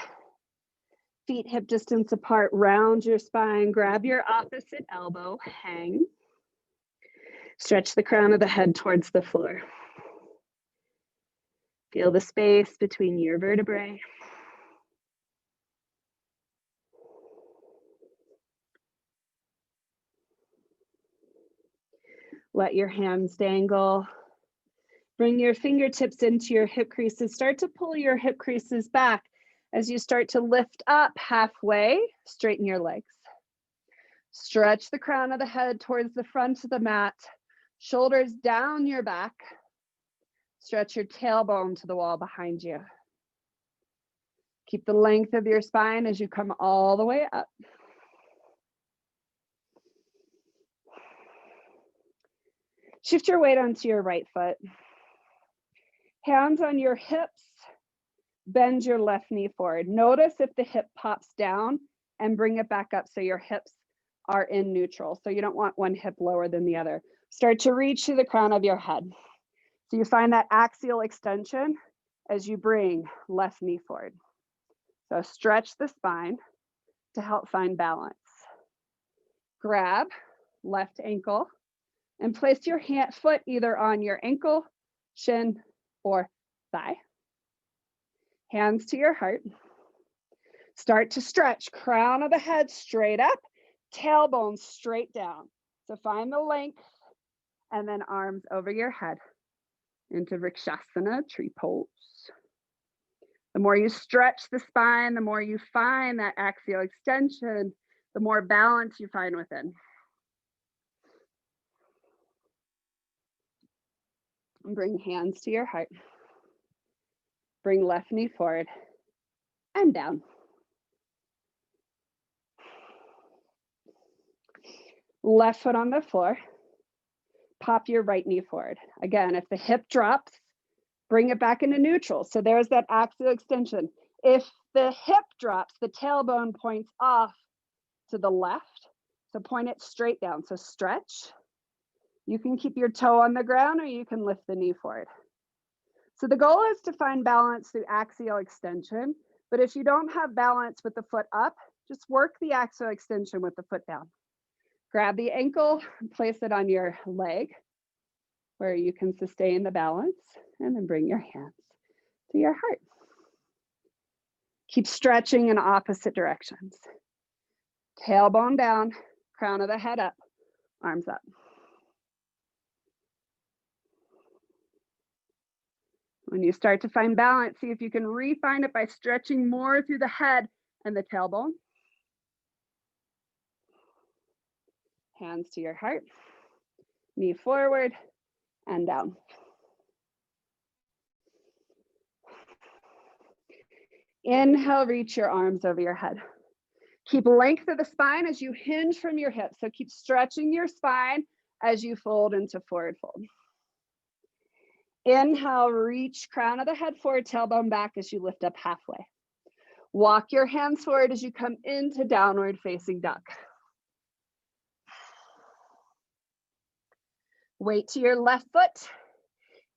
Feet hip distance apart, round your spine, grab your opposite elbow, hang. Stretch the crown of the head towards the floor. Feel the space between your vertebrae. Let your hands dangle. Bring your fingertips into your hip creases. Start to pull your hip creases back as you start to lift up halfway. Straighten your legs. Stretch the crown of the head towards the front of the mat. Shoulders down your back. Stretch your tailbone to the wall behind you. Keep the length of your spine as you come all the way up. Shift your weight onto your right foot. Hands on your hips. Bend your left knee forward. Notice if the hip pops down and bring it back up so your hips are in neutral. So you don't want one hip lower than the other. Start to reach to the crown of your head. So you find that axial extension as you bring left knee forward. So stretch the spine to help find balance. Grab left ankle and place your foot either on your ankle, shin, or thigh. Hands to your heart. Start to stretch, crown of the head straight up, tailbone straight down. So find the length and then arms over your head into Vrikshasana, tree pose. The more you stretch the spine, the more you find that axial extension, the more balance you find within. And bring hands to your heart. Bring left knee forward and down. Left foot on the floor. Pop your right knee forward. Again, if the hip drops, bring it back into neutral. So there's that axial extension. If the hip drops, the tailbone points off to the left. So point it straight down. So stretch. You can keep your toe on the ground or you can lift the knee forward. So the goal is to find balance through axial extension. But if you don't have balance with the foot up, just work the axial extension with the foot down. Grab the ankle, place it on your leg where you can sustain the balance, and then bring your hands to your heart. Keep stretching in opposite directions. Tailbone down, crown of the head up, arms up. When you start to find balance, see if you can refine it by stretching more through the head and the tailbone. Hands to your heart, knee forward and down. Inhale, reach your arms over your head. Keep length of the spine as you hinge from your hips. So keep stretching your spine as you fold into forward fold. Inhale, reach crown of the head forward, tailbone back as you lift up halfway. Walk your hands forward as you come into downward facing dog. Weight to your left foot.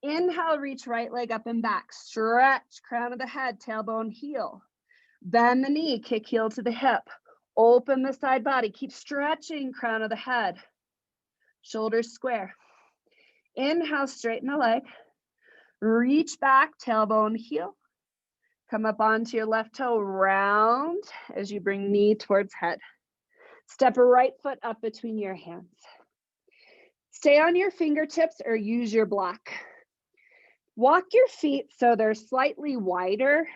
Inhale, reach right leg up and back. Stretch, crown of the head, tailbone, heel. Bend the knee, kick heel to the hip. Open the side body. Keep stretching, crown of the head. Shoulders square. Inhale, straighten the leg. Reach back, tailbone, heel. Come up onto your left toe, round as you bring knee towards head. Step a right foot up between your hands. Stay on your fingertips or use your block. Walk your feet so they're slightly wider.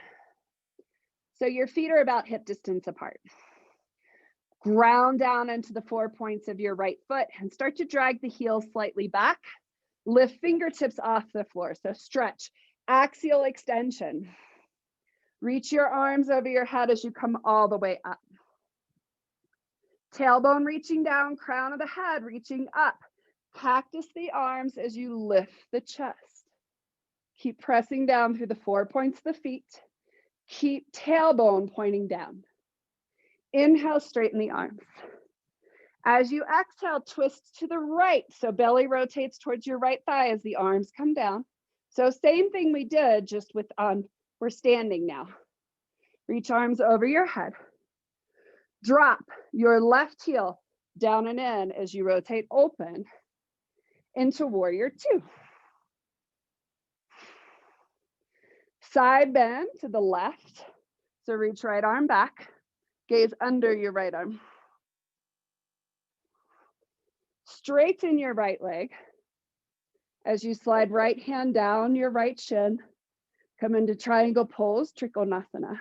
So your feet are about hip distance apart. Ground down into the 4 points of your right foot and start to drag the heels slightly back. Lift fingertips off the floor. So stretch, axial extension. Reach your arms over your head as you come all the way up. Tailbone reaching down, crown of the head reaching up. Cactus the arms as you lift the chest. Keep pressing down through the 4 points of the feet. Keep tailbone pointing down. Inhale, straighten the arms. As you exhale, twist to the right. So belly rotates towards your right thigh as the arms come down. So same thing we did, just with we're standing now. Reach arms over your head. Drop your left heel down and in as you rotate open into warrior two. Side bend to the left. So reach right arm back, gaze under your right arm. Straighten your right leg as you slide right hand down your right shin. Come into triangle pose, Trikonasana.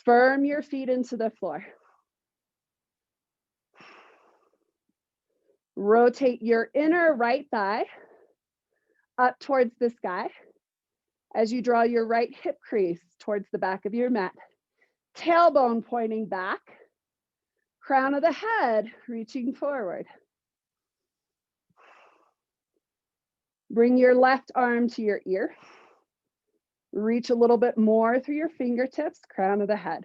Firm your feet into the floor. Rotate your inner right thigh up towards the sky as you draw your right hip crease towards the back of your mat. Tailbone pointing back, crown of the head reaching forward. Bring your left arm to your ear. Reach a little bit more through your fingertips, crown of the head.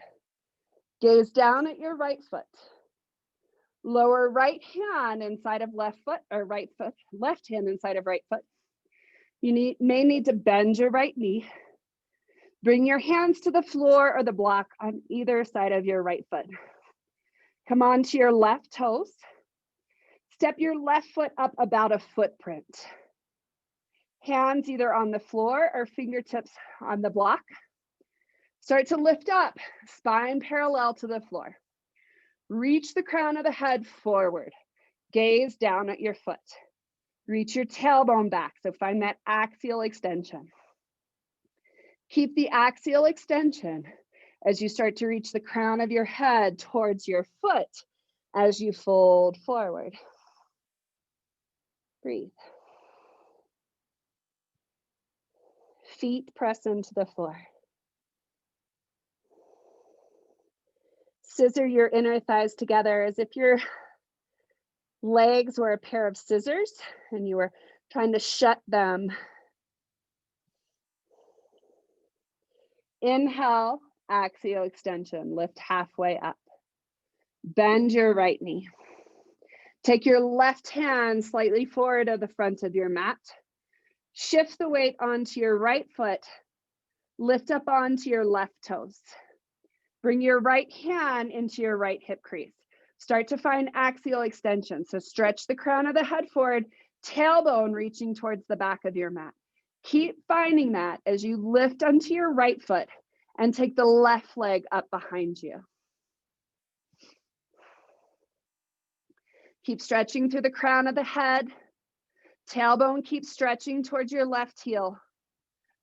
Gaze down at your right foot. Lower right hand inside of left foot, or right foot, left hand inside of right foot. You may need to bend your right knee. Bring your hands to the floor or the block on either side of your right foot. Come on to your left toes. Step your left foot up about a footprint. Hands either on the floor or fingertips on the block. Start to lift up, spine parallel to the floor. Reach the crown of the head forward. Gaze down at your foot. Reach your tailbone back, so find that axial extension. Keep the axial extension as you start to reach the crown of your head towards your foot as you fold forward. Breathe. Feet press into the floor. Scissor your inner thighs together as if your legs were a pair of scissors and you were trying to shut them. Inhale, axial extension, lift halfway up. Bend your right knee. Take your left hand slightly forward of the front of your mat. Shift the weight onto your right foot. Lift up onto your left toes. Bring your right hand into your right hip crease. Start to find axial extension. So stretch the crown of the head forward, tailbone reaching towards the back of your mat. Keep finding that as you lift onto your right foot and take the left leg up behind you. Keep stretching through the crown of the head. Tailbone keeps stretching towards your left heel.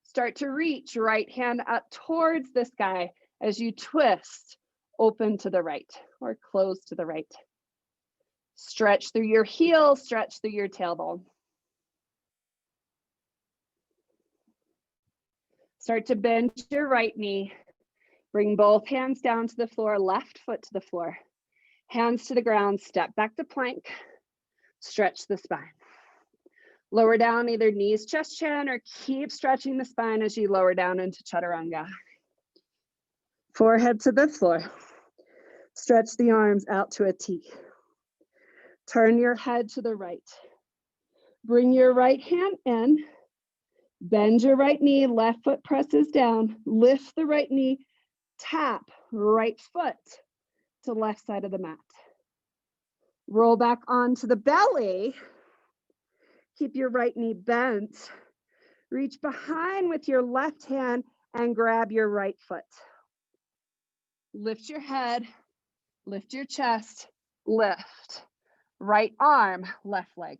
Start to reach right hand up towards the sky as you twist open to the right or close to the right. Stretch through your heel, stretch through your tailbone. Start to bend your right knee. Bring both hands down to the floor, left foot to the floor. Hands to the ground, step back to plank. Stretch the spine. Lower down either knees, chest, chin, or keep stretching the spine as you lower down into chaturanga. Forehead to the floor. Stretch the arms out to a T. Turn your head to the right. Bring your right hand in. Bend your right knee, left foot presses down. Lift the right knee, tap right foot to left side of the mat. Roll back onto the belly. Keep your right knee bent. Reach behind with your left hand and grab your right foot. Lift your head, lift your chest, lift. Right arm, left leg.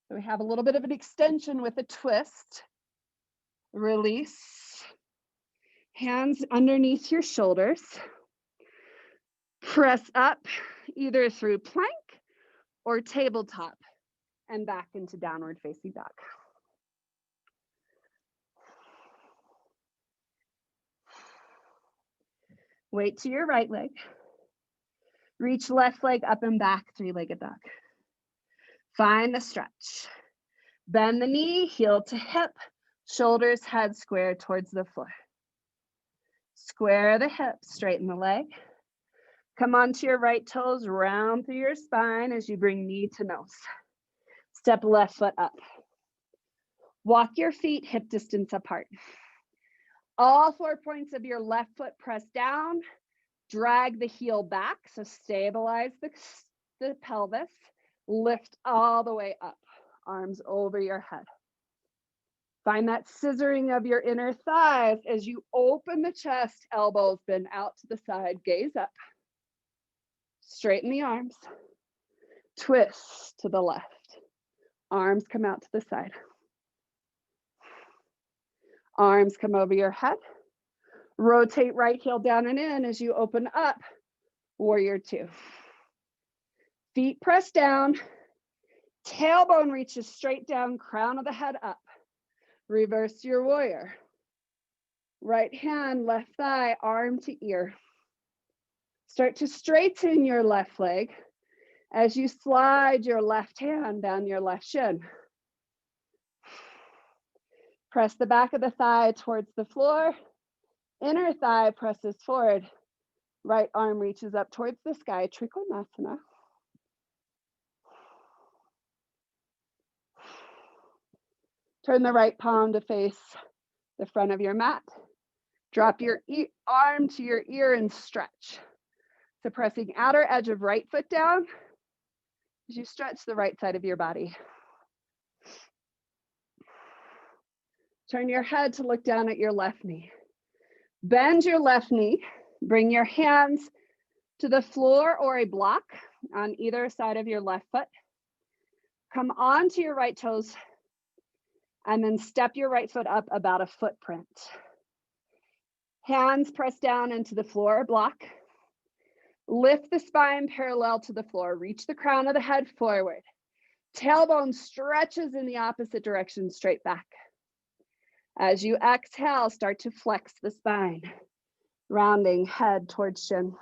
So we have a little bit of an extension with a twist. Release. Hands underneath your shoulders. Press up either through plank or tabletop and back into downward facing dog. Weight to your right leg. Reach left leg up and back, three-legged dog. Find the stretch. Bend the knee, heel to hip, shoulders, head square towards the floor. Square the hips, straighten the leg. Come onto your right toes, round through your spine as you bring knee to nose. Step left foot up. Walk your feet hip distance apart. All 4 points of your left foot press down. Drag the heel back, so stabilize the pelvis. Lift all the way up, arms over your head. Find that scissoring of your inner thighs as you open the chest, elbows bend out to the side, gaze up. Straighten the arms. Twist to the left. Arms come out to the side. Arms come over your head. Rotate right heel down and in as you open up, warrior two. Feet press down. Tailbone reaches straight down, crown of the head up. Reverse your warrior. Right hand, left thigh, arm to ear. Start to straighten your left leg as you slide your left hand down your left shin. Press the back of the thigh towards the floor. Inner thigh presses forward. Right arm reaches up towards the sky, Trikonasana. Turn the right palm to face the front of your mat. Drop your arm to your ear and stretch. So pressing outer edge of right foot down as you stretch the right side of your body. Turn your head to look down at your left knee. Bend your left knee. Bring your hands to the floor or a block on either side of your left foot. Come onto your right toes and then step your right foot up about a footprint. Hands press down into the floor or block. Lift the spine parallel to the floor. Reach the crown of the head forward. Tailbone stretches in the opposite direction, straight back. As you exhale, start to flex the spine, rounding head towards shin.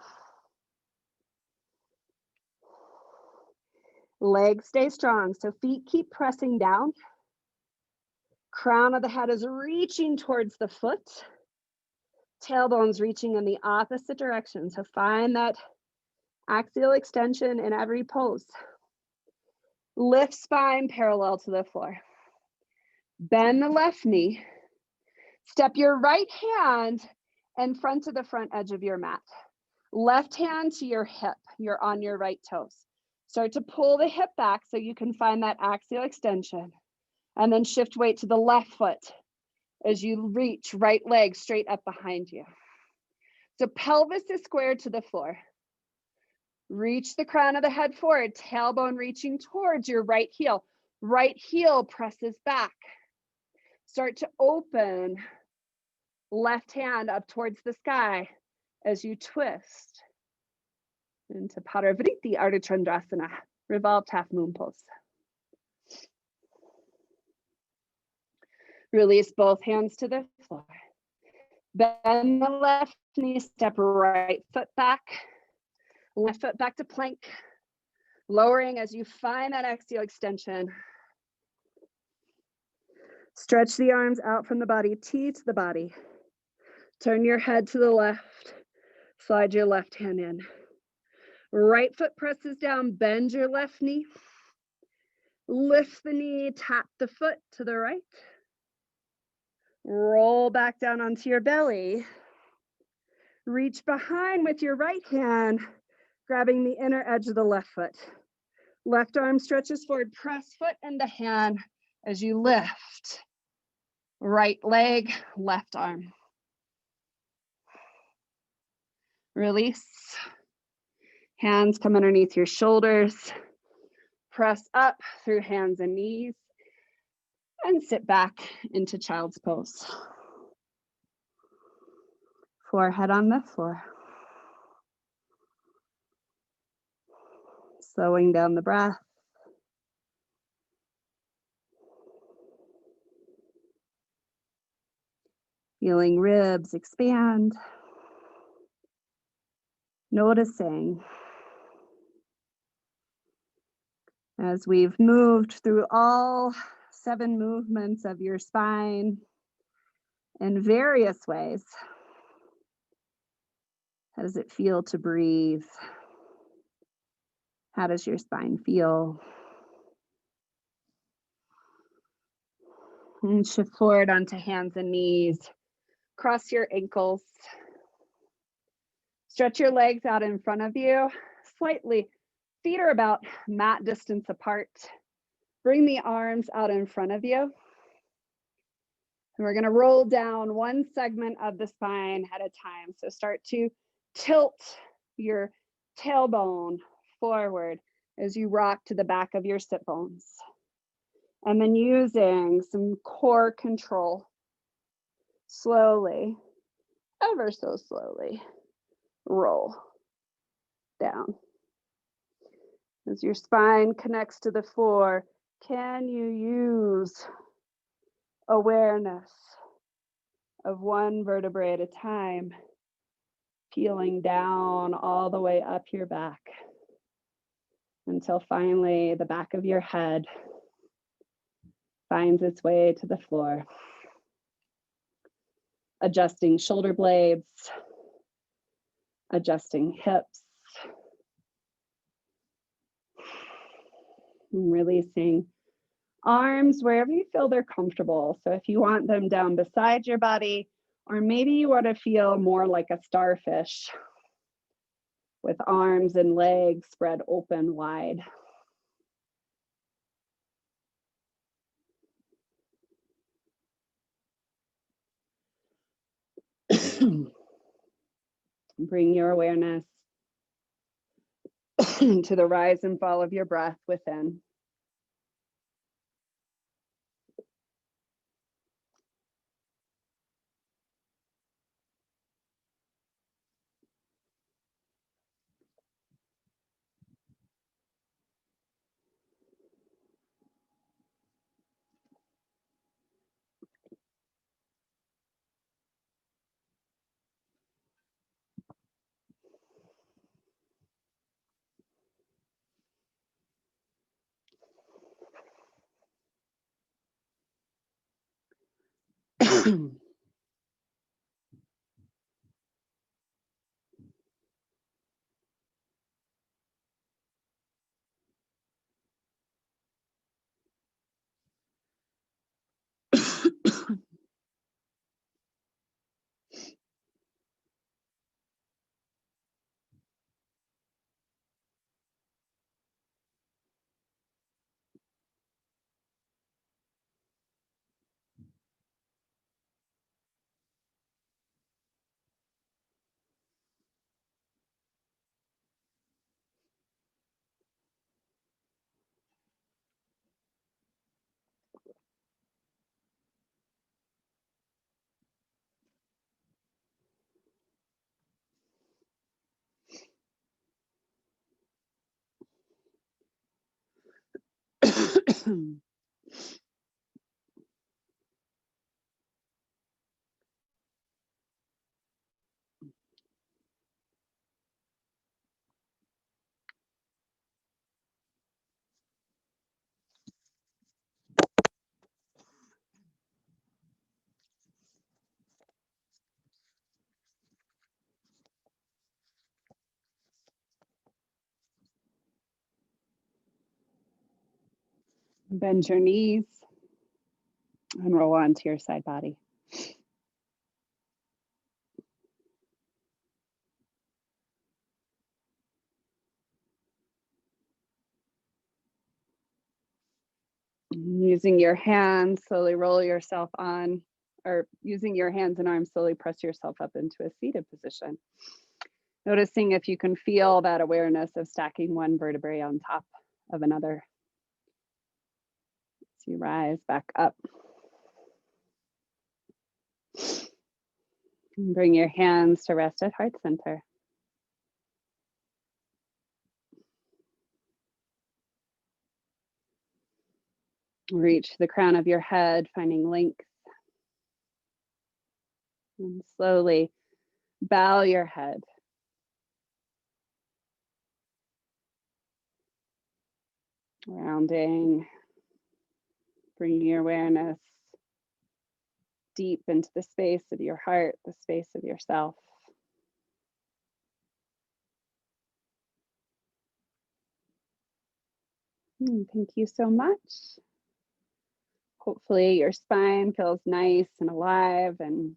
Legs stay strong, so feet keep pressing down. Crown of the head is reaching towards the foot. Tailbone's reaching in the opposite direction, so find that axial extension in every pose. Lift spine parallel to the floor. Bend the left knee. Step your right hand in front of the front edge of your mat. Left hand to your hip. You're on your right toes. Start to pull the hip back so you can find that axial extension. And then shift weight to the left foot as you reach right leg straight up behind you. So pelvis is squared to the floor. Reach the crown of the head forward, tailbone reaching towards your right heel. Right heel presses back. Start to open left hand up towards the sky as you twist into Parivriti Ardha Chandrasana, revolved half moon pose. Release both hands to the floor. Bend the left knee, step right foot back. Left foot back to plank. Lowering as you find that axial extension. Stretch the arms out from the body, T to the body. Turn your head to the left. Slide your left hand in. Right foot presses down, bend your left knee. Lift the knee, tap the foot to the right. Roll back down onto your belly. Reach behind with your right hand, grabbing the inner edge of the left foot. Left arm stretches forward, press foot into hand as you lift. Right leg, left arm. Release. Hands come underneath your shoulders. Press up through hands and knees. And sit back into child's pose. Forehead on the floor. Slowing down the breath. Feeling ribs expand. Noticing As we've moved through all 7 movements of your spine in various ways, how does it feel to breathe? How does your spine feel? And shift forward onto hands and knees. Cross your ankles. Stretch your legs out in front of you, slightly. Feet are about mat distance apart. Bring the arms out in front of you. And we're going to roll down one segment of the spine at a time. So start to tilt your tailbone forward as you rock to the back of your sit bones. And then using some core control, slowly, ever so slowly, roll down. As your spine connects to the floor, can you use awareness of one vertebrae at a time, peeling down all the way up your back until finally the back of your head finds its way to the floor. Adjusting shoulder blades, adjusting hips, and releasing arms wherever you feel they're comfortable. So if you want them down beside your body, or maybe you want to feel more like a starfish with arms and legs spread open wide. Bring your awareness to the rise and fall of your breath within. Bend your knees and roll onto your side body. Using your hands, slowly roll yourself on, or using your hands and arms, slowly press yourself up into a seated position. Noticing if you can feel that awareness of stacking one vertebrae on top of another. As you rise back up. And bring your hands to rest at heart center. Reach the crown of your head, finding length. And slowly bow your head. Grounding, bringing your awareness deep into the space of your heart, the space of yourself. Thank you so much. Hopefully your spine feels nice and alive and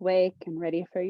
awake and ready for